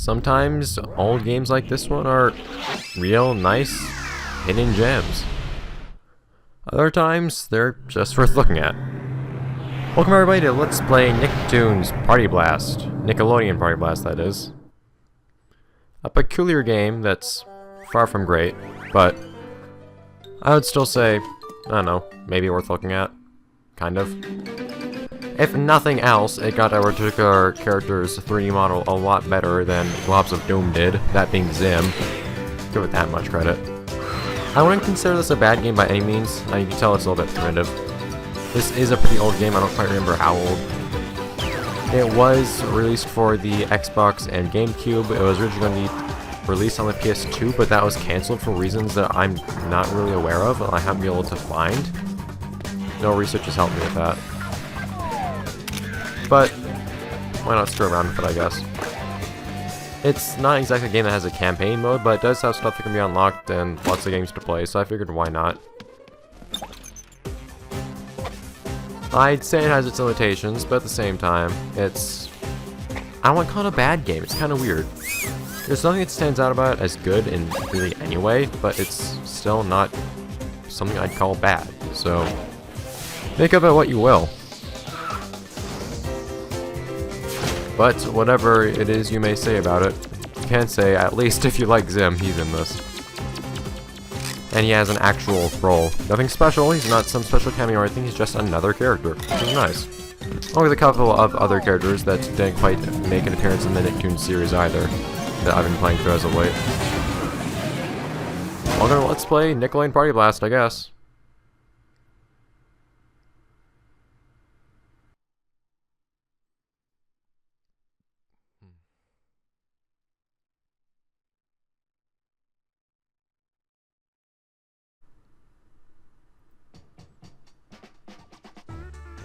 sometimes old games like this one are real nice hidden gems. Other times, they're just worth looking at. Welcome everybody to Let's Play Nicktoons Party Blast. Nickelodeon Party Blast, that is. A peculiar game that's far from great, but I would still say, I don't know, maybe worth looking at. Kind of. If nothing else, it got our particular character's 3D model a lot better than Globs of Doom did, that being Zim. Give it that much credit. I wouldn't consider this a bad game by any means. You can tell it's a little bit primitive. This is a pretty old game, I don't quite remember how old. It was released for the Xbox and GameCube. It was originally going to be released on the PS2, but that was cancelled for reasons that I'm not really aware of, and I haven't been able to find. No research has helped me with that. But why not screw around with it, I guess. It's not exactly a game that has a campaign mode, but it does have stuff that can be unlocked and lots of games to play, so I figured why not. I'd say it has its limitations, but at the same time, it's... I don't want to call it a bad game, it's kind of weird. There's nothing that stands out about it as good in really any way, but it's still not something I'd call bad, so make of it what you will. But whatever it is you may say about it, you can say, at least if you like Zim, he's in this. And he has an actual role. Nothing special, he's not some special cameo or anything, he's just another character, which is nice. Along with a couple of other characters that didn't quite make an appearance in the Nicktoons series either, that I've been playing through as of late. Welcome to Let's Play Nickelodeon Party Blast, I guess.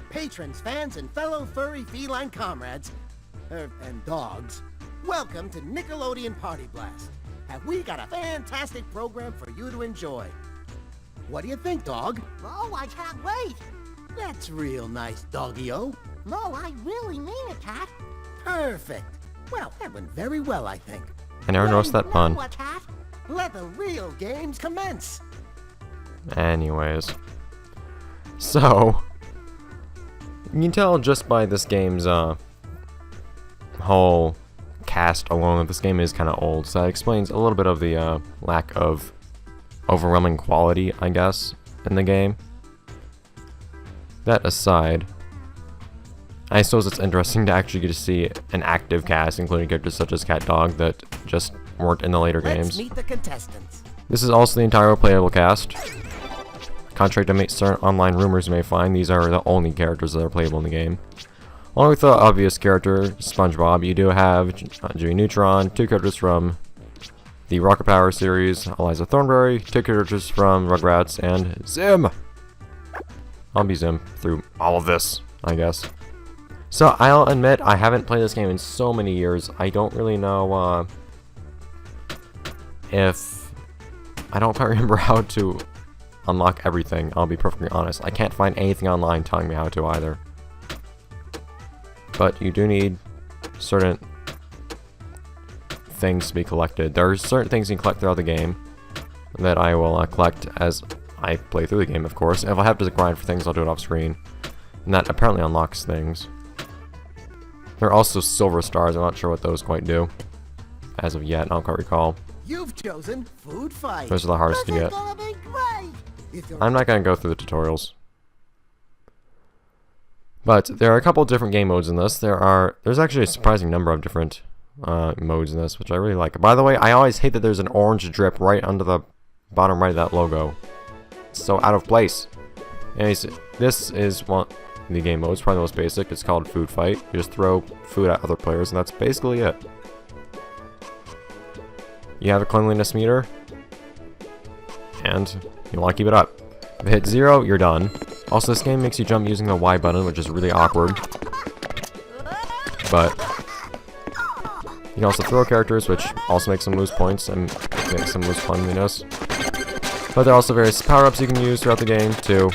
Patrons, fans, and fellow furry feline comrades, and dogs, welcome to Nickelodeon Party Blast. Have we got a fantastic program for you to enjoy? What do you think, dog? Oh, I can't wait. That's real nice, doggy-o. No, I really mean it, Cat. Perfect. Well, that went very well, I think. I never noticed that pun. What, Cat? Let the real games commence. Anyways. So... you can tell just by this game's whole cast alone that this game is kind of old, so that explains a little bit of the lack of overwhelming quality, I guess, in the game. That aside, I suppose it's interesting to actually get to see an active cast, including characters such as Cat Dog that just weren't in the later games. Let's meet the contestants. This is also the entire playable cast. Contrary to certain online rumors you may find, these are the only characters that are playable in the game. Along with the obvious character, SpongeBob, you do have Jimmy Neutron, two characters from the Rocket Power series, Eliza Thornberry, two characters from Rugrats, and Zim! I'll be Zim through all of this, I guess. So, I'll admit, I haven't played this game in so many years, I don't really know, if... I don't quite remember how to unlock everything, I'll be perfectly honest. I can't find anything online telling me how to either. But you do need certain things to be collected. There are certain things you can collect throughout the game that I will collect as I play through the game, of course. If I have to grind for things, I'll do it off screen. And that apparently unlocks things. There are also silver stars, I'm not sure what those quite do. As of yet, I don't quite recall. You've chosen Food Fight. Those are the hardest to get. Gonna be great. I'm not going to go through the tutorials. But there are a couple different game modes in this. There's actually a surprising number of different modes in this, which I really like. By the way, I always hate that there's an orange drip right under the bottom right of that logo. It's so out of place. Anyways, this is one of the game modes, probably the most basic. It's called Food Fight. You just throw food at other players, and that's basically it. You have a cleanliness meter, and you want to keep it up. If it hits 0, you're done. Also, this game makes you jump using the Y button, which is really awkward. But you can also throw characters, which also makes them lose points and makes them lose cleanliness. But there are also various power-ups you can use throughout the game to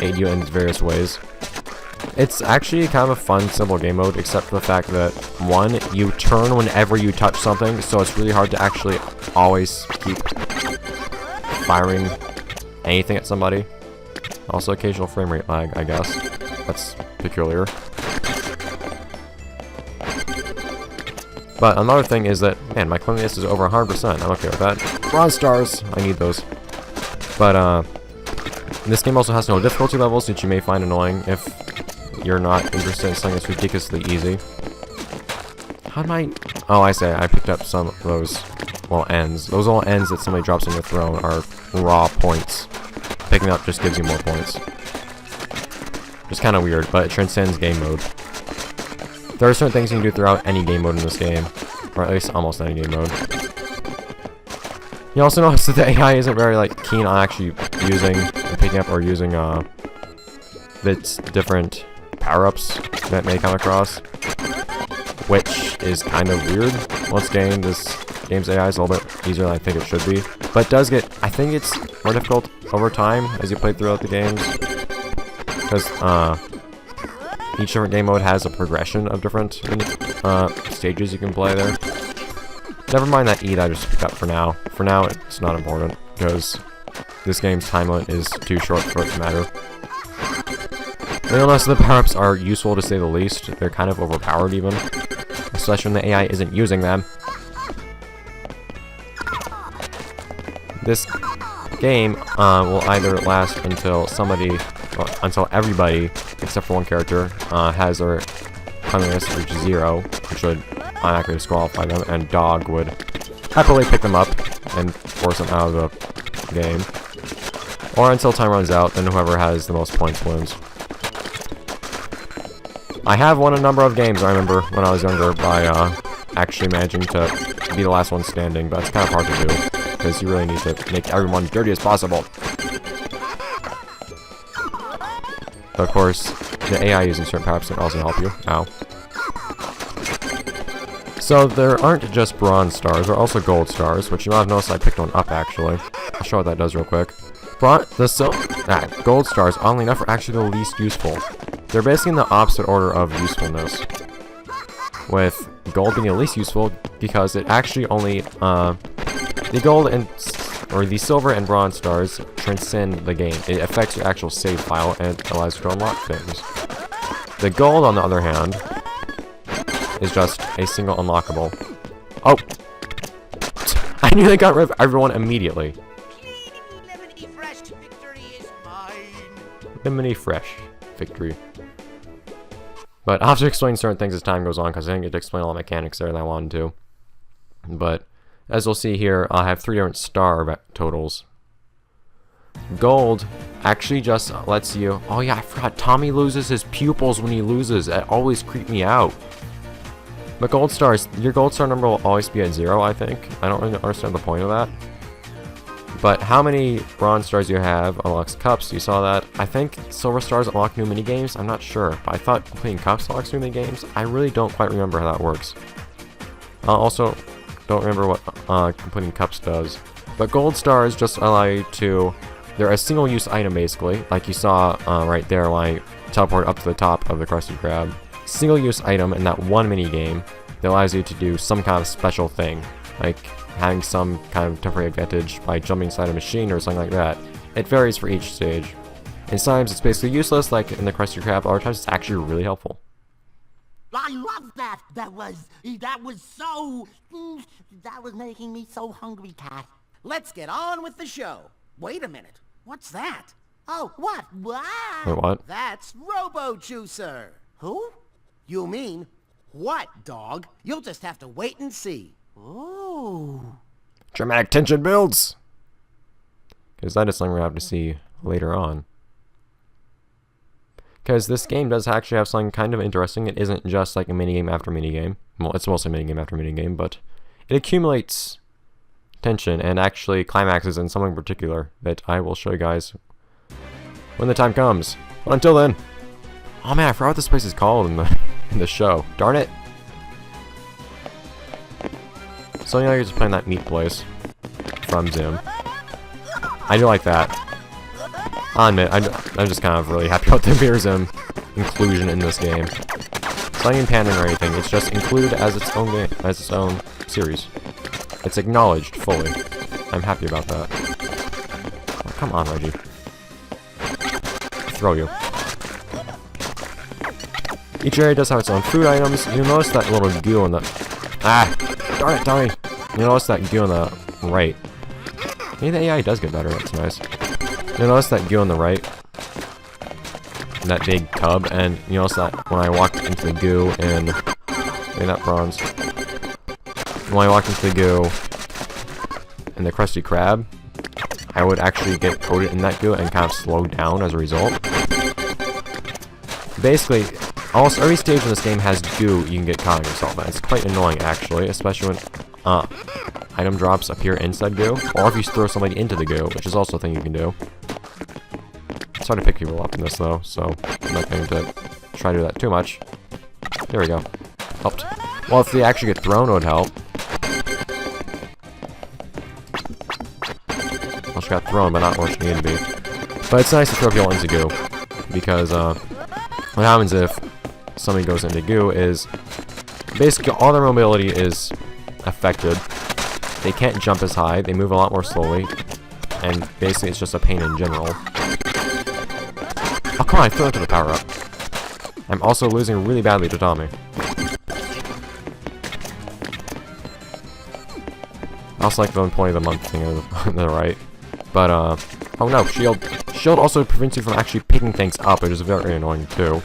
aid you in various ways. It's actually kind of a fun, simple game mode, except for the fact that, one, you turn whenever you touch something, so it's really hard to actually always keep firing anything at somebody. Also, occasional frame rate lag, I guess. That's peculiar. But another thing is that, man, my cleanliness is over 100%. I'm okay with that. Bronze stars! I need those. But, this game also has no difficulty levels, which you may find annoying if you're not interested in something that's ridiculously easy. How did I... Oh, I say, I picked up some of those, well, ends. Those little ends that somebody drops on your throne are raw points. Picking up just gives you more points. It's kind of weird, but it transcends game mode. There are certain things you can do throughout any game mode in this game. Or at least almost any game mode. You also notice that the AI isn't very, like, keen on actually using, picking up or using, its different power-ups that may come across. Which is kind of weird. Once again, this game's AI is a little bit easier than I think it should be. But it does get, I think it's more difficult over time as you play throughout the games. Because, each different game mode has a progression of different stages you can play there. Never mind that E that I just picked up for now. For now, it's not important, because this game's time limit is too short for it to matter. Nonetheless, the power-ups are useful to say the least. They're kind of overpowered even, especially when the AI isn't using them. This game will either last until until everybody, except for one character, has their cleanliness reach 0, which would automatically disqualify them, and Dog would happily pick them up and force them out of the game. Or until time runs out, then whoever has the most points wins. I have won a number of games, I remember, when I was younger, by actually managing to be the last one standing, but it's kind of hard to do, because you really need to make everyone dirty as possible. But of course, the AI using certain power-ups can also help you. Ow. So there aren't just bronze stars, there are also gold stars, which you might have noticed I picked one up actually. I'll show what that does real quick. Gold stars, oddly enough, are actually the least useful. They're basically in the opposite order of usefulness. With gold being the least useful because it actually only, the gold and, or the silver and bronze stars transcend the game. It affects your actual save file and it allows you to unlock things. The gold, on the other hand, is just a single unlockable. Oh! I knew they got rid of everyone immediately. Lemony Fresh victory is mine. Lemony Fresh victory. But I'll have to explain certain things as time goes on, because I didn't get to explain all the mechanics there that I wanted to. But, as you'll see here, I have 3 different star totals. Gold actually just lets you... Oh yeah, I forgot, Tommy loses his pupils when he loses. It always creeped me out. But gold stars, your gold star number will always be at 0, I think. I don't really understand the point of that. But how many bronze stars you have unlocks cups, you saw that. I think silver stars unlock new minigames, I'm not sure. But I thought completing cups unlocks new minigames. I really don't quite remember how that works. I also don't remember what completing cups does. But gold stars just allow you to... They're a single-use item, basically. Like you saw right there when I teleported up to the top of the Krusty Krab. Single-use item in that one minigame that allows you to do some kind of special thing. Like having some kind of temporary advantage by jumping inside a machine or something like that. It varies for each stage. And sometimes it's basically useless, like in the Krusty Krab. Other times it's actually really helpful. I love that. That was so... That was making me so hungry, Cat. Let's get on with the show. Wait a minute. What's that? Oh, what? What? Wait, what? That's Robo Juicer. Who? You mean what, dog? You'll just have to wait and see. Ooh. Dramatic tension builds! Because that is something we're going to have to see later on. Because this game does actually have something kind of interesting. It isn't just like a minigame after minigame. Well, it's mostly minigame after minigame, but it accumulates tension and actually climaxes in something particular that I will show you guys when the time comes. But until then, oh man, I forgot what this place is called in the show. Darn it! So you know, you're just playing that meat place from Zim. I do like that. I'll admit, I'm just kind of really happy about the beer Zim inclusion in this game. It's not even pandering or anything, it's just included as its own game, as its own series. It's acknowledged fully. I'm happy about that. Oh, come on, Reggie. Throw you. Each area does have its own food items. You'll notice that little goo on the... Ah! Darn it, Tommy! You'll notice that goo on the right. Maybe the AI does get better, that's nice. You'll notice that goo on the right. That big tub, and you notice that when I walked into the goo in... Maybe that bronze. When I walked into the goo in the Krusty Krab, I would actually get coated in that goo and kind of slow down as a result. Basically, almost every stage in this game has goo you can get caught on yourself, and it's quite annoying actually, especially when item drops appear inside goo, or if you throw somebody into the goo, which is also a thing you can do. It's hard to pick people up in this though, so I'm not going to try to do that too much. There we go. Helped. Well, if they actually get thrown, it would help. Well, she got thrown, but not where she needed to be. But it's nice to throw people into goo, because what happens if somebody goes into goo is basically all their mobility is affected. They can't jump as high, they move a lot more slowly, and basically it's just a pain in general. Oh, come on, I threw it to the power-up. I'm also losing really badly to Tommy. I also like the employee of the month thing on the right. But, oh no, shield. Shield also prevents you from actually picking things up, which is very annoying too.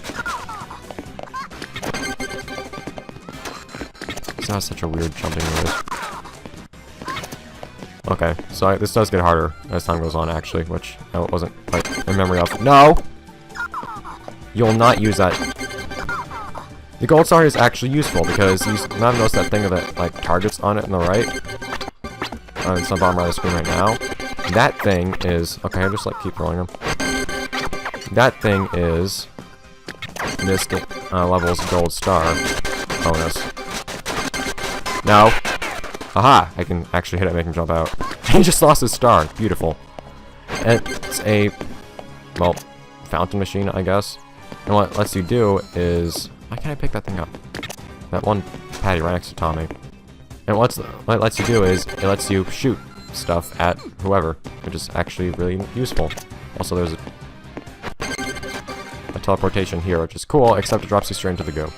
This has such a weird jumping noise. Okay, so this does get harder as time goes on, actually, which I wasn't quite in memory of. No! You'll not use that. The gold star is actually useful because you now notice that thing that like targets on it on the right. It's on the bottom right of the screen right now. That thing is okay. I just like keep rolling them. That thing is this level's gold star bonus. No. Aha! I can actually hit it and make him jump out. He just lost his star. Beautiful. And it's a, well, fountain machine, I guess. And what it lets you do is... Why can't I pick that thing up? That one patty right next to Tommy. And what it lets you do is, it lets you shoot stuff at whoever, which is actually really useful. Also, there's a teleportation here, which is cool, except it drops you straight into the goo.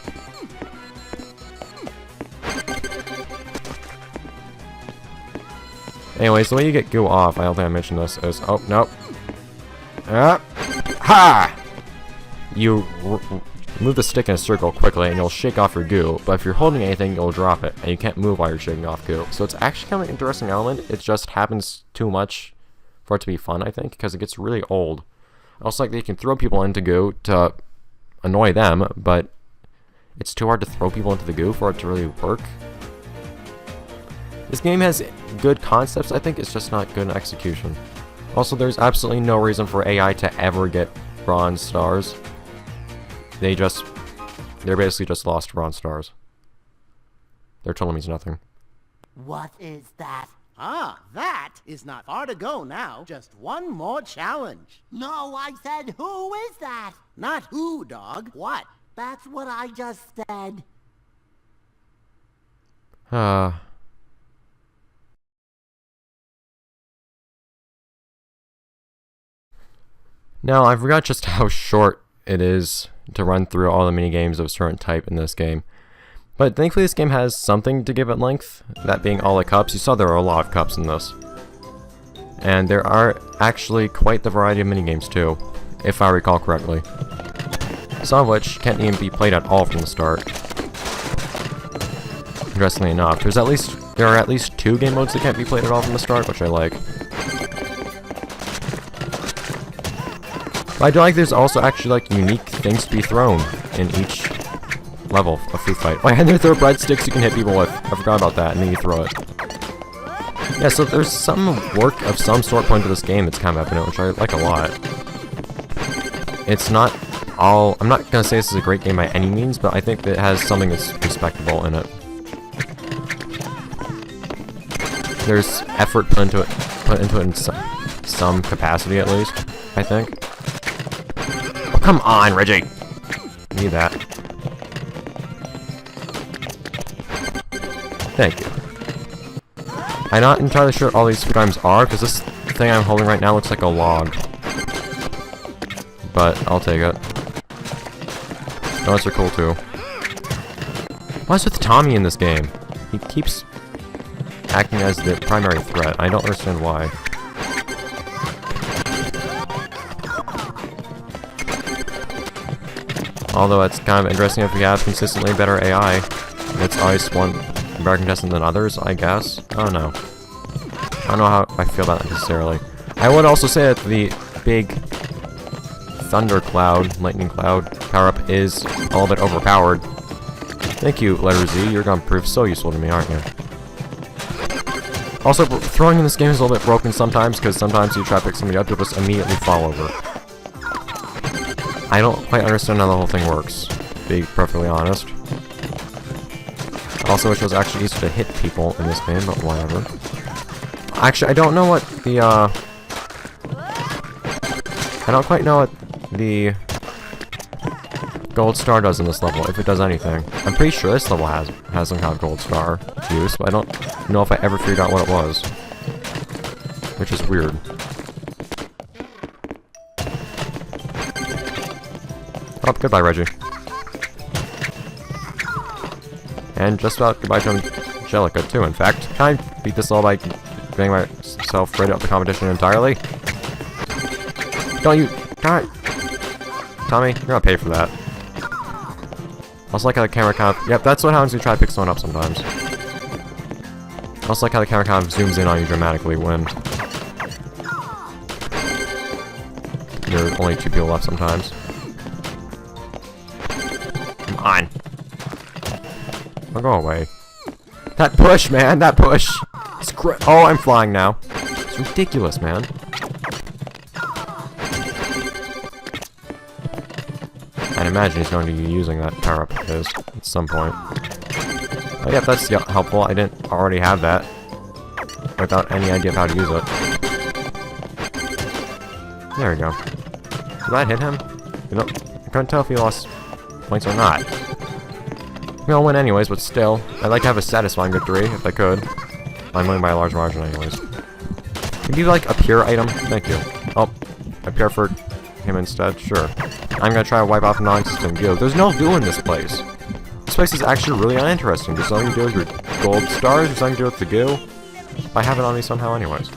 Anyways, the way you get goo off, I don't think I mentioned this, is... Oh, nope. Ha! You move the stick in a circle quickly, and you'll shake off your goo, but if you're holding anything, you'll drop it, and you can't move while you're shaking off goo. So it's actually kind of an interesting element. It just happens too much for it to be fun, I think, because it gets really old. I also like that you can throw people into goo to annoy them, but it's too hard to throw people into the goo for it to really work. This game has good concepts, I think, it's just not good in execution. Also, there's absolutely no reason for AI to ever get bronze stars. They're basically just lost bronze stars. Their total means nothing. What is that? Ah, that is not far to go now. Just one more challenge. No, I said, who is that? Not who, dog. What? That's what I just said. Now, I forgot just how short it is to run through all the minigames of a certain type in this game. But thankfully this game has something to give it length, that being all the cups. You saw there are a lot of cups in this. And there are actually quite the variety of minigames too, if I recall correctly. Some of which can't even be played at all from the start. Interestingly enough, there are at least 2 game modes that can't be played at all from the start, which I like. But I do like there's also actually like unique things to be thrown in each level of Food Fight. Oh, and there are breadsticks you can hit people with. I forgot about that, and then you throw it. Yeah, so there's some work of some sort put into this game that's kind of evident, which I like a lot. It's not all... I'm not going to say this is a great game by any means, but I think that it has something that's respectable in it. There's effort put into it in some capacity at least, I think. Oh, come on, Reggie! Need that. Thank you. I'm not entirely sure what all these food items are, because this thing I'm holding right now looks like a log. But I'll take it. Donuts are cool too. What's with Tommy in this game? He keeps acting as the primary threat. I don't understand why. Although it's kind of interesting if we have consistently better AI. It's always one better contestant than others, I guess. I don't know. I don't know how I feel about that necessarily. I would also say that the big thunder cloud, lightning cloud power-up is a little bit overpowered. Thank you, letter Z. You're gonna prove so useful to me, aren't you? Also, throwing in this game is a little bit broken sometimes, because sometimes you try to pick somebody up, you'll just immediately fall over. I don't quite understand how the whole thing works, to be perfectly honest. I also wish it was actually easier to hit people in this game, but whatever. Actually, I don't know what the, I don't quite know what the gold star does in this level, if it does anything. I'm pretty sure this level has some kind of gold star use, but I don't know if I ever figured out what it was. Which is weird. Oh, goodbye, Reggie. And just about goodbye to Angelica, too, in fact. Can I beat this all by getting myself rid of the competition entirely? Don't you... God. Tommy, you're gonna pay for that. I also like how the camera kind of... Yep, that's what happens when you try to pick someone up sometimes. I also like how the camera kind of zooms in on you dramatically when... there are only 2 people left sometimes. Come on. I'll go away. That push, man! That push! Oh, I'm flying now. It's ridiculous, man. I'd imagine he's going to be using that power-up of his at some point. Oh yeah, that's helpful. I didn't already have that. Without any idea of how to use it. There we go. Did that hit him? You know, I couldn't tell if he lost points or not. We'll win anyways, but still. I'd like to have a satisfying victory, if I could. I'm winning by a large margin anyways. Can you, like, a pure item? Thank you. Oh, a pure for him instead? Sure. I'm gonna try to wipe off non-existent goo. There's no goo in this place. This place is actually really uninteresting. There's something to do with your gold stars, there's something to do with the goo. I have it on me somehow anyways.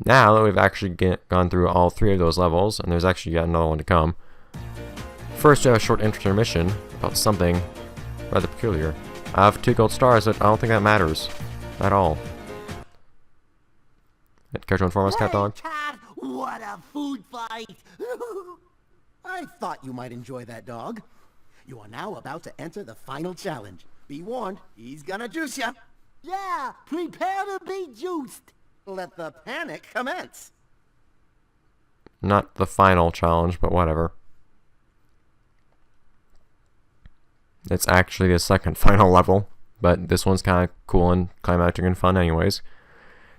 Now that we've actually gone through all 3 of those levels, and there's actually yet another one to come, first we have a short intermission about something rather peculiar. I have 2 gold stars, but I don't think that matters at all. Care to inform us, cat dog? Cat, what a food fight! I thought you might enjoy that, dog. You are now about to enter the final challenge. Be warned, he's gonna juice ya. Yeah, prepare to be juiced. Let the panic commence. Not the final challenge, but whatever. It's actually the second final level, but this one's kind of cool and climactic and fun anyways.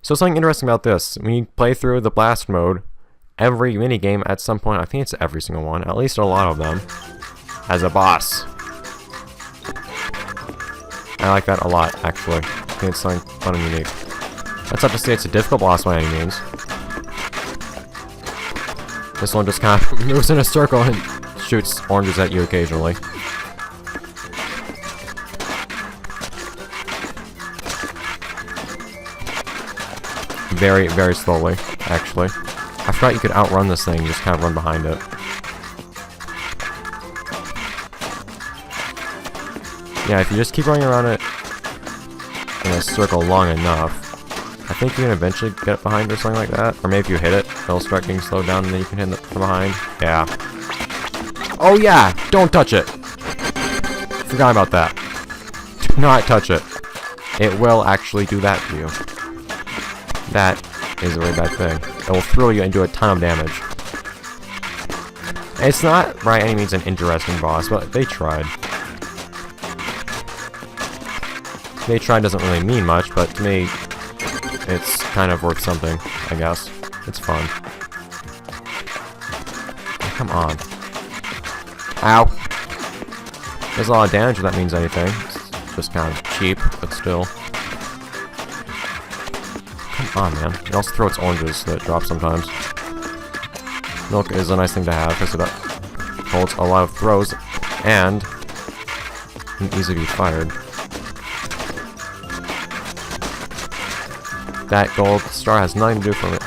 So something interesting about this, when you play through the blast mode, every minigame at some point, I think it's every single one, at least a lot of them, has a boss. I like that a lot, actually. I think it's something fun and unique. That's not to say it's a difficult boss by any means. This one just kind of moves in a circle and shoots oranges at you occasionally. Very, very slowly, actually. I forgot you could outrun this thing, just kind of run behind it. Yeah, if you just keep running around it in a circle long enough, I think you can eventually get it behind or something like that. Or maybe if you hit it, it'll start getting slowed down and then you can hit it from behind. Yeah. Oh yeah! Don't touch it! Forgot about that. Do not touch it. It will actually do that to you. That is a really bad thing. It will throw you and do a ton of damage. It's not by any means an interesting boss, but they tried. They tried doesn't really mean much, but to me, it's kind of worth something, I guess. It's fun. Oh, come on. Ow! There's a lot of damage if that means anything. It's just kind of cheap, but still. Come on, man. It also throws oranges that drop sometimes. Milk is a nice thing to have because it holds a lot of throws and can easily be fired. That gold star has nothing to do for me.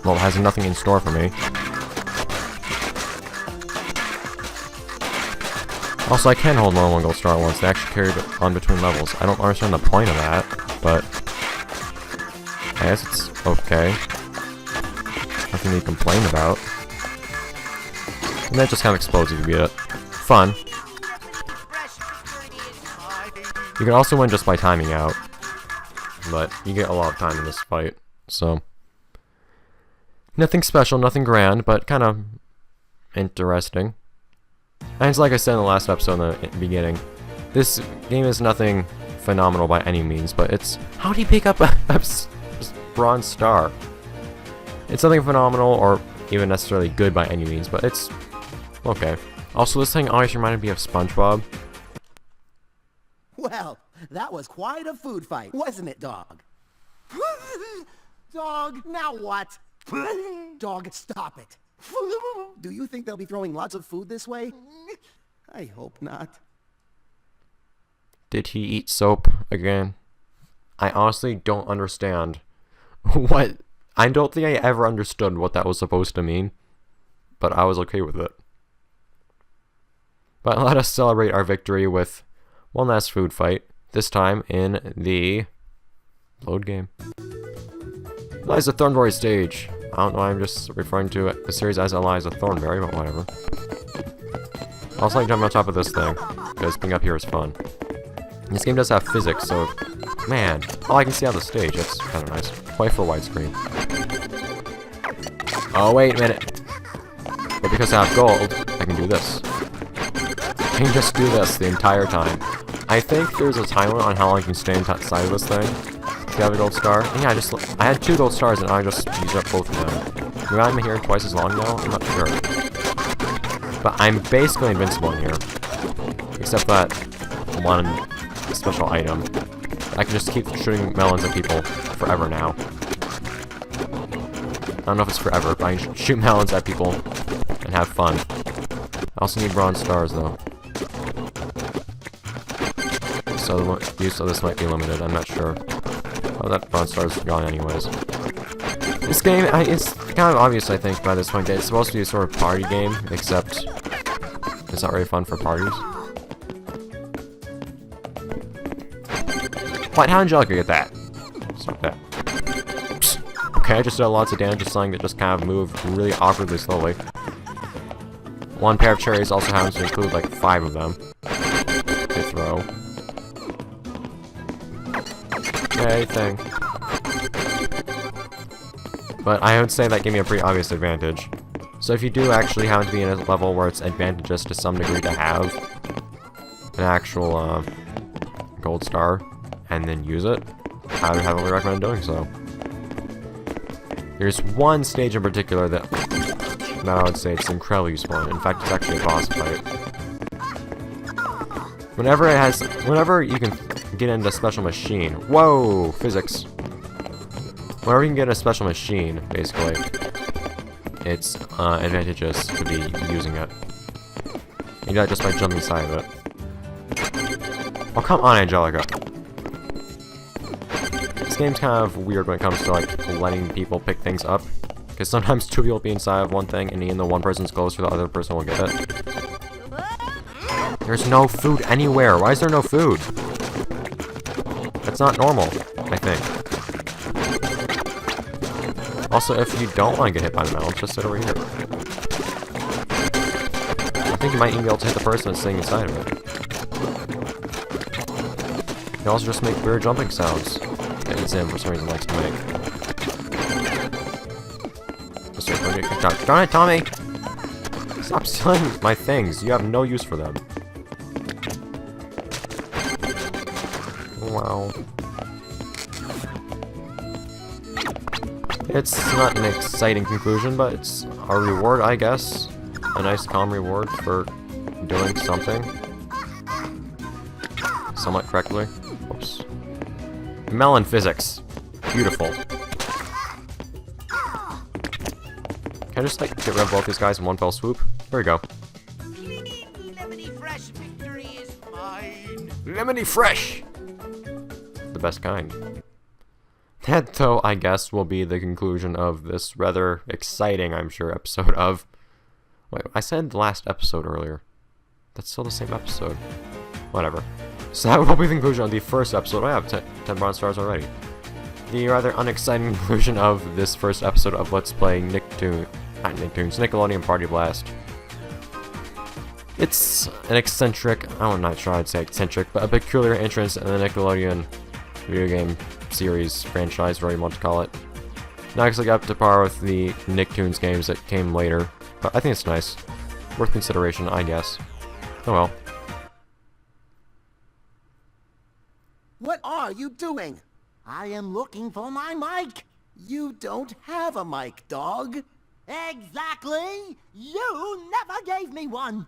Well, has nothing in store for me. Also, I can hold more than one gold star at once. They actually carried it on between levels. I don't understand the point of that, but I guess it's okay. Nothing to complain about. And that just kind of explodes if you beat it. Fun. You can also win just by timing out. But you get a lot of time in this fight, so... Nothing special, nothing grand, but kind of interesting. And it's like I said in the last episode in the beginning, this game is nothing phenomenal by any means, but it's... How do you pick up a bronze star? It's nothing phenomenal or even necessarily good by any means, but it's okay. Also, this thing always reminded me of SpongeBob. Well, that was quite a food fight, wasn't it, dog? Dog, now what? Dog, stop it. Do you think they'll be throwing lots of food this way? I hope not. Did he eat soap again? I honestly don't understand what... I don't think I ever understood what that was supposed to mean, but I was okay with it. But let us celebrate our victory with one last food fight, this time in the load game. Eliza Thornberry stage. I don't know why I'm just referring to the series as Eliza Thornberry, but whatever. I also like jumping on top of this thing, because being up here is fun. This game does have physics, so man, all I can see on the stage, that's kind of nice. Play for widescreen. Oh, wait a minute. But because I have gold, I can do this. I can just do this the entire time. I think there's a timer on how long you can stay inside of this thing. If you have a gold star. And yeah, I had 2 gold stars and I just used up both of them. Maybe I'm here twice as long now? I'm not sure. But I'm basically invincible in here. Except that one special item. I can just keep shooting melons at people forever now. I don't know if it's forever, but I can shoot melons at people and have fun. I also need bronze stars though. So the use of this might be limited, I'm not sure. Oh, that bronze star's gone anyways. This game, it's kind of obvious I think by this point that it's supposed to be a sort of party game, except it's not really fun for parties. What? How Angelica get that? Stop that. Psst. Okay, I just did lots of damage to something that just kind of moved really awkwardly slowly. One pair of cherries also happens to include like 5 of them to throw. Okay, thing. But I would say that gave me a pretty obvious advantage. So if you do actually happen to be in a level where it's advantageous to some degree to have an actual gold star and then use it, I would heavily recommend doing so. There's one stage in particular that I would say it's incredibly useful in. In fact, it's actually a boss fight. Whenever you can get into a special machine. Whoa! Physics. Whenever you can get a special machine, basically, it's advantageous to be using it. You do that just by jumping inside of it. Oh, come on, Angelica. This game's kind of weird when it comes to, like, letting people pick things up. Because sometimes 2 people will be inside of one thing, and even though one person's closer, the other person will get it. There's no food anywhere. Why is there no food? That's not normal, I think. Also, if you don't want to get hit by the metal, just sit over here. I think you might even be able to hit the person that's sitting inside of it. You can also just make weird jumping sounds that Zim for some reason likes to make. Just wait for me to get kicked out. Darn it, Tommy! Stop stealing my things. You have no use for them. Wow. It's not an exciting conclusion, but it's a reward, I guess. A nice calm reward for doing something somewhat correctly. Oops. Melon physics. Beautiful. Can I just, like, get rid of both these guys in one fell swoop? There we go. Lemony fresh victory is mine. Lemony fresh! The best kind. That, though, I guess, will be the conclusion of this rather exciting, I'm sure, episode of... Wait, I said the last episode earlier. That's still the same episode. Whatever. So that will be the conclusion of the first episode. I have 10 bronze stars already. The rather unexciting conclusion of this first episode of Let's Play Nickelodeon Party Blast. It's an eccentric, I'm not sure I'd say eccentric, but a peculiar entrance in the Nickelodeon video game series, franchise, whatever you want to call it. Not exactly up to par with the Nicktoons games that came later, but I think it's nice. Worth consideration, I guess. Oh well. What are you doing? I am looking for my mic. You don't have a mic, dog. Exactly. You never gave me one.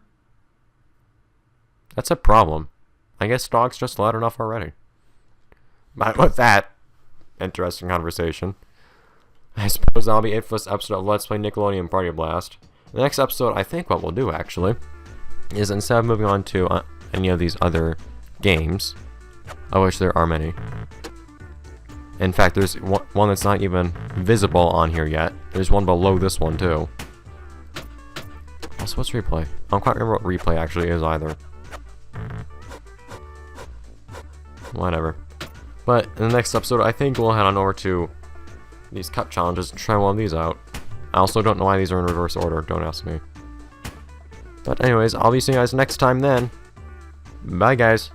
That's a problem. I guess dog's just loud enough already. But with that interesting conversation, I suppose that'll be it for this episode of Let's Play Nickelodeon Party Blast. The next episode, I think what we'll do, actually, is instead of moving on to any of these other games, of which there are many. In fact, there's one that's not even visible on here yet. There's one below this one, too. Also, what's replay? I don't quite remember what replay actually is, either. Whatever. But in the next episode, I think we'll head on over to these cup challenges and try one of these out. I also don't know why these are in reverse order, don't ask me. But anyways, I'll be seeing you guys next time then. Bye, guys.